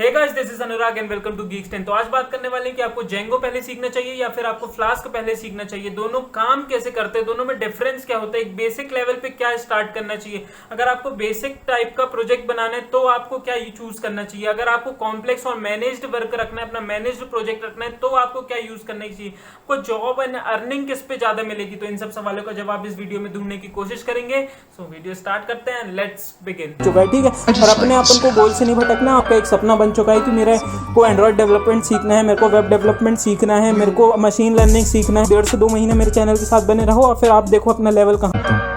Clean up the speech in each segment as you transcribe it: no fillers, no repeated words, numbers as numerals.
Hey guys, this is Anurag and welcome to Geeks 10। तो आज बात करने वाले हैं कि आपको जेंगो पहले सीखना चाहिए या फिर आपको फ्लास्क पहले सीखना चाहिए। दोनों काम कैसे करते हैं, दोनों में डिफरेंस क्या होता है, एक बेसिक लेवल पे क्या स्टार्ट करना चाहिए। अगर आपको बेसिक टाइप का प्रोजेक्ट बनाना है तो आपको क्या चूज करना चाहिए। अगर आपको कॉम्प्लेक्स और मैनेज्ड वर्क रखना है, अपना मैनेज्ड प्रोजेक्ट रखना है, तो आपको क्या यूज करना चाहिए। आपको जॉब एंड अर्निंग किस पे ज्यादा मिलेगी। तो इन सब सवालों का जवाब इस वीडियो में ढूंढने की कोशिश करेंगे। सो वीडियो स्टार्ट करते हैं, लेट्स बिगिन। चुका है, ठीक है। और अपने अपन को गोल से नहीं भटकना। आपका एक सपना बन चुका है कि मेरे को एंड्रॉइड डेवलपमेंट सीखना है, मेरे को वेब डेवलपमेंट सीखना है, मेरे को मशीन लर्निंग सीखना है। 1.5 से 2 महीने मेरे चैनल के साथ बने रहो और फिर आप देखो अपना लेवल कहाँ।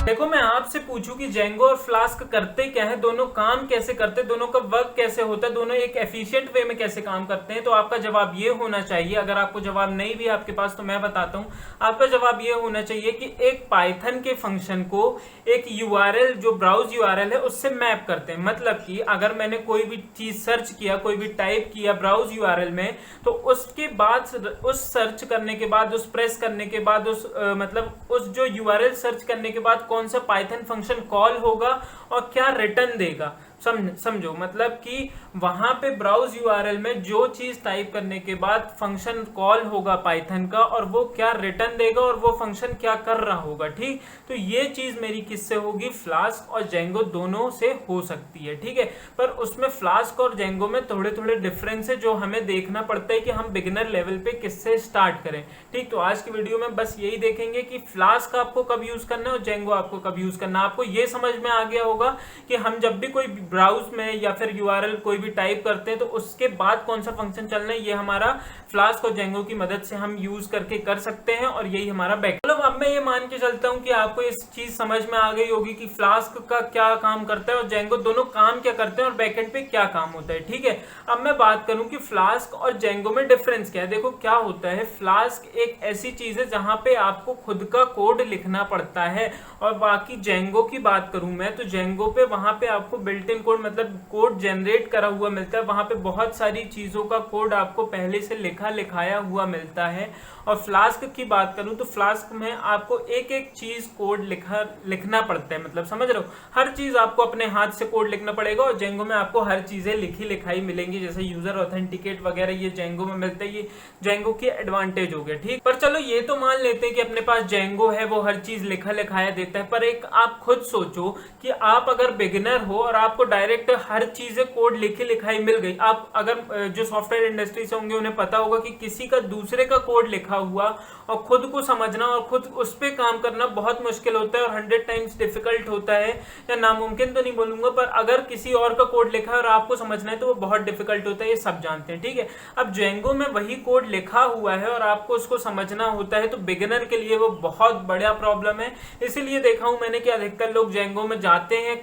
देखो, मैं आपसे पूछूं कि जेंगो और फ्लास्क करते क्या है, दोनों काम कैसे करते हैं, दोनों का वर्क कैसे होता है, दोनों एक एफिशिएंट वे में कैसे काम करते हैं, तो आपका जवाब ये होना चाहिए। अगर आपको जवाब नहीं भी आपके पास तो मैं बताता हूं। आपका जवाब ये होना चाहिए कि एक पाइथन के फंक्शन को एक यूआरएल, जो ब्राउज यूआरएल है, उससे मैप करते हैं। मतलब कि अगर मैंने कोई भी चीज सर्च किया, कोई भी टाइप किया ब्राउज यूआरएल में, तो उसके बाद उस सर्च करने के बाद, उस प्रेस करने के बाद, उस जो यूआरएल सर्च करने के बाद कौन सा पाइथन फंक्शन कॉल होगा और क्या रिटर्न देगा। समझो, मतलब कि वहां पे ब्राउज यूआरएल में जो चीज टाइप करने के बाद फंक्शन कॉल होगा पाइथन का, और वो क्या रिटर्न देगा और वो फंक्शन क्या कर रहा होगा। ठीक, तो ये चीज मेरी किससे होगी, फ्लास्क और जेंगो दोनों से हो सकती है। ठीक है, पर उसमें फ्लास्क और जेंगो में थोड़े थोड़े डिफरेंस है जो हमें देखना पड़ता है कि हम बिगिनर लेवल पे किससे स्टार्ट करें। ठीक, तो आज की वीडियो में बस यही देखेंगे कि फ्लास्क आपको कब यूज करना है और जेंगो आपको कब यूज करना है। आपको ये समझ में आ गया होगा कि हम जब भी कोई ब्राउज में या फिर यूआरएल कोई भी टाइप करते हैं तो उसके बाद कौन सा फंक्शन चलना है, ये हमारा फ्लास्क और जेंगो की मदद से हम यूज करके कर सकते हैं, और यही हमारा बैक। मतलब अब मैं ये मान के चलता हूं कि आपको इस चीज समझ में आ गई होगी कि फ्लास्क का क्या काम करता है और जेंगो दोनों काम क्या करते हैं और बैकएंड पे क्या काम होता है। ठीक है, अब मैं बात करूं कि फ्लास्क और जेंगो में डिफरेंस क्या है। देखो क्या होता है, फ्लास्क एक ऐसी चीज है जहां पे आपको खुद का कोड लिखना पड़ता है, और बाकी जेंगो की बात करूं मैं तो जेंगो पे वहां पे आपको बिल्ट इन कोड, मतलब कोड जनरेट करा हुआ मिलता है। वहां पे बहुत सारी चीजों का कोड आपको पहले से लिखाया हुआ मिलता है। और फ्लास्क की बात करूं तो फ्लास्क में आपको एक एक चीज कोड लिखना पड़ता है। मतलब समझ रहे हो, हर चीज आपको अपने हाथ से कोड लिखना पड़ेगा, और जेंगो में आपको हर चीजें लिखी लिखाई मिलेंगी, जैसे यूजर ऑथेंटिकेट वगैरह ये जेंगो में मिलता है। ये जेंगो की एडवांटेज हो गया। ठीक, पर चलो ये तो मान लेते हैं कि अपने पास जेंगो है, वो हर चीज लिखाया देता है। पर एक आप खुद सोचो कि आप अगर बिगिनर हो और आपको डायरेक्ट हर चीजें कोड लिखाई मिल गई। आप अगर जो सॉफ्टवेयर इंडस्ट्री से होंगे उन्हें पता होगा कि किसी का दूसरे का कोड लिखा हुआ और खुद को समझना और खुद उस पर काम करना बहुत मुश्किल होता है और 100 टाइम्स डिफिकल्ट होता है, या नामुमकिन तो नहीं बोलूंगा, पर अगर किसी और का कोड लिखा है और आपको समझना है तो वो बहुत डिफिकल्ट होता है, ये सब जानते हैं। ठीक है, अब जेंगो में वही कोड लिखा हुआ है और आपको उसको समझना होता है, तो बिगिनर के लिए वो बहुत बड़ा प्रॉब्लम है। इसीलिए देखा हूं मैंने कि अधिकतर लोग जेंगो में जाते हैं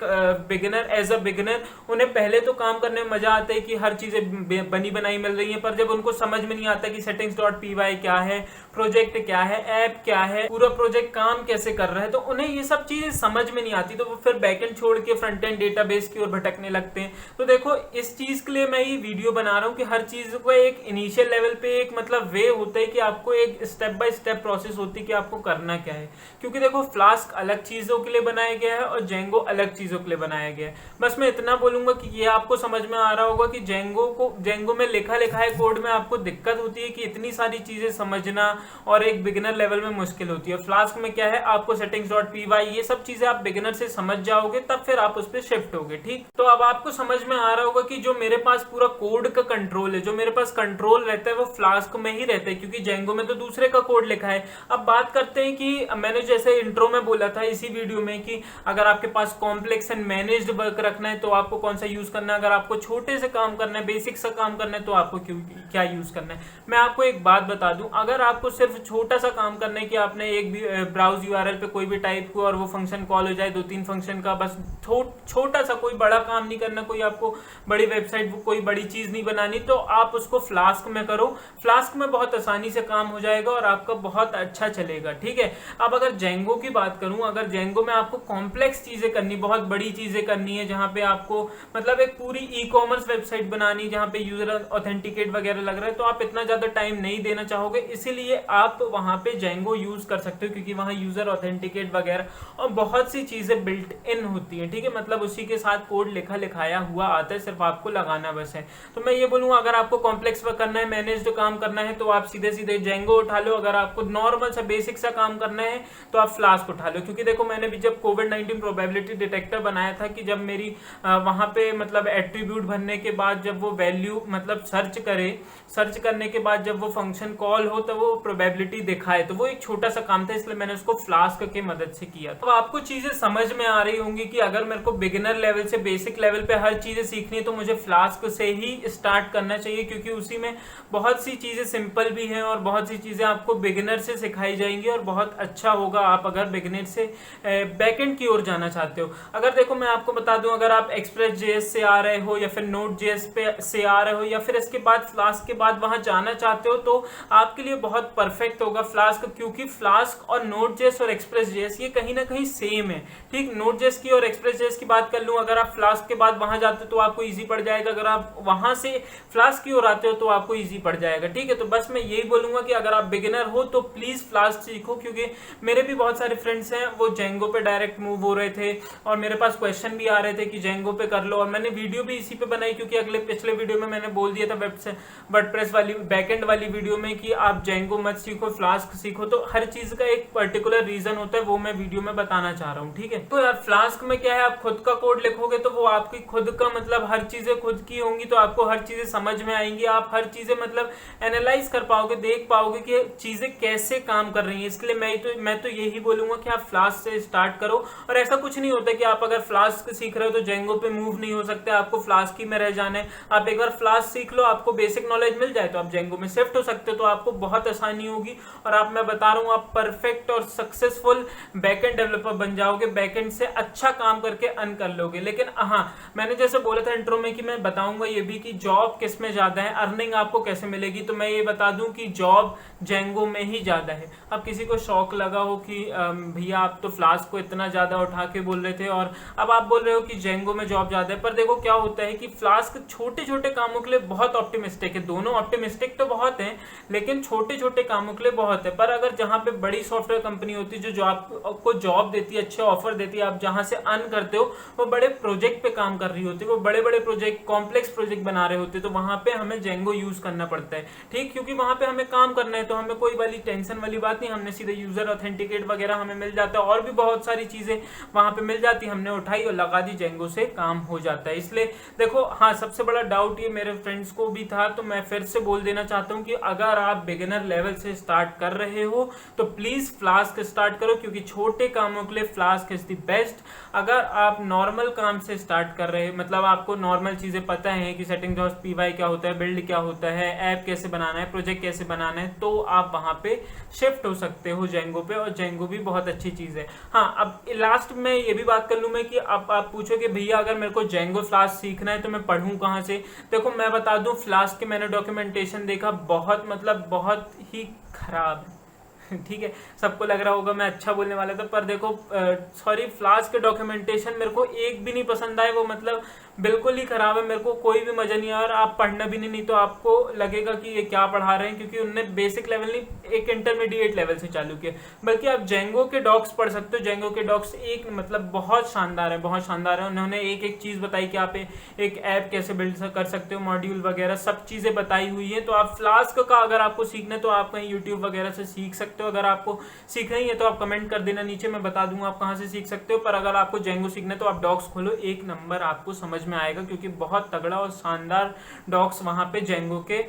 बिगिनर, एज अ बिगिनर। उन्हें पहले तो काम करने में मजा आता है कि हर चीजें बनी बनाई मिल रही है, पर जब उनको समझ में नहीं आता कि settings.py क्या है, प्रोजेक्ट क्या है, ऐप क्या है, पूरा प्रोजेक्ट काम कैसे कर रहा है, तो उन्हें ये सब चीजें समझ में नहीं आती, तो वो फिर बैकएंड छोड़ के फ्रंट एंड डेटाबेस की ओर भटकने लगते हैं। तो देखो, इस चीज के लिए मैं ये वीडियो बना रहा हूँ कि हर चीज को एक इनिशियल लेवल पे एक मतलब वे होता है कि आपको एक स्टेप बाय स्टेप प्रोसेस होती है कि आपको करना क्या है। क्योंकि देखो, फ्लास्क अलग चीजों के लिए बनाया गया है और जेंगो अलग चीजों के लिए बनाया गया है। बस मैं इतना बोलूंगा कि ये आपको समझ में आ रहा होगा कि जेंगो में लिखाए कोड में आपको दिक्कत होती है कि इतनी सारी चीजें समझना और एक बिगिनर लेवल में मुश्किल होती है। फ्लास्क में क्या है, आपको settings.py ये सब चीजें आप बिगिनर से समझ जाओगे, तब फिर आप उस पर शिफ्ट होगे। ठीक, तो अब आपको समझ में आ रहा होगा कि जो मेरे पास पूरा कोड का कंट्रोल है, जो मेरे पास कंट्रोल रहता है, वो फ्लास्क में ही रहता है, क्योंकि जेंगो में तो दूसरे का कोड लिखा है। अब बात करते हैं कि मैंने जैसे इंट्रो में बोला था इसी वीडियो में कि अगर आपके पास कॉम्प्लेक्स एंड मैनेज्ड वर्क रखना है तो आपको कौन सा यूज करना है, अगर आपको छोटे से काम करना है, बेसिक सा काम करना है, तो आपको क्या यूज करना है। मैं आपको एक बात बता दूं, अगर आपको सिर्फ छोटा सा काम करना है कि आपने एक भी ब्राउज यूआरएल पे कोई भी टाइप को और वो फंक्शन कॉल हो जाए, 2-3 फंक्शन का, बस छोटा सा, कोई बड़ा काम नहीं करना, कोई आपको बड़ी वेबसाइट, कोई बड़ी चीज नहीं बनानी, तो आप उसको फ्लास्क में करो। फ्लास्क में बहुत आसानी से काम हो जाएगा और आपका बहुत अच्छा चलेगा। ठीक है, अब अगर जेंगो की बात करूं, अगर जेंगो में आपको कॉम्प्लेक्स चीजें करनी, बहुत बड़ी चीजें करनी है, जहां पे आपको मतलब एक पूरी ई कॉमर्स वेबसाइट बनानी, जहां पे यूजर ऑथेंटिकेट वगैरह लग रहा है, तो आप इतना ज्यादा टाइम नहीं देना चाहोगे, इसीलिए आप वहाँ पे जेंगो यूज कर सकते हो, क्योंकि वहाँ यूजर ऑथेंटिकेट वगैरह और बहुत सी चीजें बिल्ट इन होती है, ठीक है। मतलब उसी के साथ कोड लिखाया हुआ आता है, सिर्फ आपको लगाना बस है। तो मैं ये बोलूँगा अगर आपको कॉम्प्लेक्स वर्क करना है, मैनेज्ड काम करना है, तो आप सीधे सीधे जेंगो उठा लो। अगर आपको नॉर्मल सा बेसिक सा काम करना है तो आप फ्लास्क उठा लो। क्योंकि देखो मैंने भी जब कोविड-19 प्रोबेबिलिटी डिटेक्टर बनाया था कि जब मेरी वहां पे मतलब एट्रीब्यूट भरने के बाद जब वो वैल्यू मतलब सर्च करने के बाद जब वो फंक्शन कॉल हो तो वो प्रोबेबिलिटी दिखाए, तो वो एक छोटा सा काम था, इसलिए मैंने उसको फ्लास्क के मदद से किया। तो आपको चीजें समझ में आ रही होंगी कि अगर मेरे को बिगिनर लेवल से बेसिक लेवल पे हर चीजें सीखनी है तो मुझे फ्लास्क से ही स्टार्ट करना चाहिए, क्योंकि उसी में बहुत सी चीजें सिंपल भी हैं और बहुत सी चीजें आपको बिगिनर से सिखाई जाएंगी और बहुत अच्छा होगा आप अगर बिगिनर से बैकएंड की ओर जाना चाहते हो। अगर देखो मैं आपको बता दूं, अगर आप एक्सप्रेस जेएस से आ रहे हो या फिर नोड जेएस से आ रहे हो या फिर इसके बाद फ्लास्क के बाद वहां जाना चाहते हो, तो आपके लिए बहुत परफेक्ट होगा फ्लास्क, क्योंकि फ्लास्क और नोड जेएस और एक्सप्रेस जेएस ये कहीं ना कहीं सेम है, ठीक। नोड जेएस की और एक्सप्रेस जेएस की बात कर लूं, अगर आप फ्लास्क के बाद वहां जाते हो तो आपको ईजी पड़ जाएगा, अगर आप वहां से फ्लास्क की ओर आते हो तो आपको ईजी पड़ जाएगा, ठीक है। तो बस मैं यही बोलूंगा कि अगर आप बिगिनर हो तो प्लीज फ्लास्क सीखो, क्योंकि मेरे भी बहुत सारे फ्रेंड्स हैं वो जेंगो पे डायरेक्ट मूव हो रहे थे और मेरे पास क्वेश्चन भी आ रहे थे कि जेंगो पे कर लो, और मैंने वीडियो भी इसी पे बनाई, क्योंकि पिछले वीडियो में मैंने बोल दिया था वर्डप्रेस वाली बैकएंड वाली वीडियो में कि आप जेंगो मत सीखो, फ्लास्क सीखो। तो हर चीज का एक पर्टिकुलर रीजन होता है, वो मैं वीडियो में बताना चाह रहा हूँ, ठीक है। तो यार फ्लास्क में क्या है, आप खुद का कोड लिखोगे तो वो आपकी खुद का मतलब हर चीजें खुद की होंगी, तो आपको हर चीजें समझ में आएंगी, आप हर चीजें मतलब एनालाइज कर पाओगे, देख पाओगे कि चीजें कैसे काम कर रही हैं। इसलिए मैं तो यही बोलूंगा कि आप फ्लास्क से स्टार्ट करो। और ऐसा कुछ नहीं होता कि आप अगर फ्लास्क सीख रहे हो तो जेंगो पे मूव नहीं हो सकते, आपको फ्लास्क ही में रह जाना है। आप एक बार फ्लास्क सीख लो, आपको बेसिक नॉलेज मिल जाए तो आप जेंगो में शिफ्ट हो सकते हो, तो आपको बहुत आसानी होगी और मैं बता रहा हूँ आप परफेक्ट और सक्सेसफुल बैकएंड डेवलपर बन जाओगे, बैकएंड से अच्छा काम करके अर्न कर लोगे। लेकिन हाँ, मैंने जैसे बोला था इंट्रो में कि मैं बताऊंगा ये भी कि जॉब किस में ज्यादा है, अर्निंग आपको कैसे मिलेगी, तो मैं ये बता दूं कि जॉब जेंगो में ही ज्यादा है। अब किसी को शौक लगा हो कि भैया आप तो फ्लास्क को इतना ज्यादा उठा के बोल रहे थे और अब आप बोल रहे हो कि जेंगो में जॉब ज्यादा है, पर देखो क्या होता है कि फ्लास्क छोटे छोटे कामों के लिए बहुत ऑप्टिमिस्टिक है, दोनों ऑप्टिमिस्टिक तो बहुत हैं लेकिन छोटे छोटे कामों के लिए बहुत है। पर अगर जहां पे बड़ी सॉफ्टवेयर कंपनी होती है जो आपको जॉब देती है, अच्छे ऑफर देती है, आप जहां से अर्न करते हो, वो बड़े प्रोजेक्ट पे काम कर रही होती है, वो बड़े बड़े प्रोजेक्ट कॉम्प्लेक्स प्रोजेक्ट बना रहे होते हैं, तो वहां पे हमें जेंगो यूज करना पड़ता है, ठीक। क्योंकि वहां पे हमें काम करना है तो हमें कोई वाली टेंशन वाली बात नहीं, हमने सीधे यूजर ऑथेंटिकेट वगैरह हमें मिल जाता है और भी बहुत सारी चीजें वहां पे मिल जाती, हमने उठाई और लगा दी, जेंगो से काम हो जाता है। इसलिए देखो हाँ, सबसे बड़ा डाउट ये मेरे फ्रेंड्स को भी था, तो मैं फिर से बोल देना चाहता हूँ कि अगर आप बिगिनर लेवल से स्टार्ट कर रहे हो तो प्लीज फ्लास्क स्टार्ट करो, क्योंकि छोटे कामों के लिए फ्लास्क इज द बेस्ट। अगर आप नॉर्मल काम से स्टार्ट कर रहे हैं, मतलब आपको नॉर्मल चीजें पता है कि सेटिंग जॉब्स पीवाई क्या होता है, बिल्ड क्या होता है, ऐप कैसे बनाना है, प्रोजेक्ट कैसे बनाना है, तो आप वहां पे शिफ्ट हो सकते हो जेंगो पे, और जेंगो भी बहुत अच्छी चीज है। हाँ, अब लास्ट में ये भी बात कर लूं मैं कि अब आप पूछोगे भैया अगर मेरे को जेंगो फ्लास्क सीखना है तो मैं पढ़ूं कहाँ से। देखो मैं बता दूं, फ्लास्क के मैंने डॉक्यूमेंटेशन देखा, बहुत ही खराब है ठीक है, सबको लग रहा होगा मैं अच्छा बोलने वाला था, पर देखो सॉरी, फ्लास्क के डॉक्यूमेंटेशन मेरे को एक भी नहीं पसंद आए, वो मतलब बिल्कुल ही खराब है, मेरे को कोई भी मजा नहीं आया, और आप पढ़ना भी नहीं तो आपको लगेगा कि ये क्या पढ़ा रहे हैं, क्योंकि उन्होंने बेसिक लेवल नहीं एक इंटरमीडिएट लेवल से चालू किया। बल्कि आप जेंगो के डॉक्स पढ़ सकते हो, जेंगो के डॉक्स एक मतलब बहुत शानदार है, बहुत शानदार है। उन्होंने एक एक चीज बताई कि आप एक ऐप कैसे बिल्ड कर सकते हो, मॉड्यूल वगैरह सब चीजें बताई हुई है। तो आप फ्लास्क का अगर आपको सीखना है तो आप कहीं यूट्यूब वगैरह से सीख सकते हो, अगर आपको सीखना ही है तो आप कमेंट कर देना नीचे, मैं बता दूंगा आप कहाँ से सीख सकते हो। पर अगर आपको जेंगो सीखना है तो आप डॉक्स खोलो, एक नंबर आपको समझ में आएगा, क्योंकि बहुत तगड़ा और शानदार डॉक्स वहां पे जेंगो के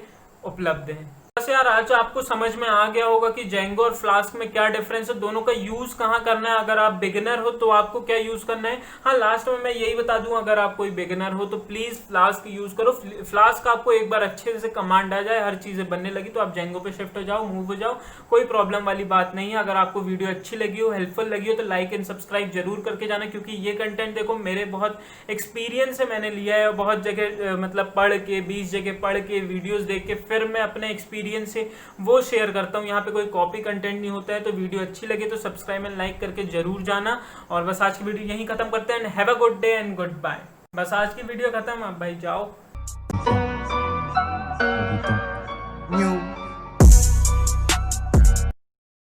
उपलब्ध हैं। बस यार आज आपको समझ में आ गया होगा कि जेंगो और फ्लास्क में क्या डिफरेंस है, दोनों का यूज कहाँ करना है। अगर आप बिगिनर हो तो आपको क्या यूज करना है। हाँ, लास्ट में मैं यही बता दूं, अगर आप कोई बिगिनर हो तो प्लीज फ्लास्क यूज करो। फ्लास्क आपको एक बार अच्छे से कमांड आ जाए, हर चीजें बनने लगी, तो आप जेंगो पे शिफ्ट हो जाओ, मूव हो जाओ, कोई प्रॉब्लम वाली बात नहीं है। अगर आपको वीडियो अच्छी लगी हो, हेल्पफुल लगी हो, तो लाइक एंड सब्सक्राइब जरूर करके जाना, क्योंकि ये कंटेंट देखो मेरे बहुत एक्सपीरियंस से मैंने लिया है, बहुत जगह मतलब पढ़ के 20 जगह पढ़ के वीडियोस देख के फिर मैं अपने एक्सपीरियंस से वो शेयर करता हूँ। यहाँ पे कोई कॉपी कंटेंट नहीं होता है। तो वीडियो अच्छी लगे तो सब्सक्राइब एंड लाइक करके जरूर जाना। और बस आज की वीडियो यहीं खत्म करते हैं। Have a good day and goodbye. बस आज की वीडियो खत्म, अब भाई जाओ।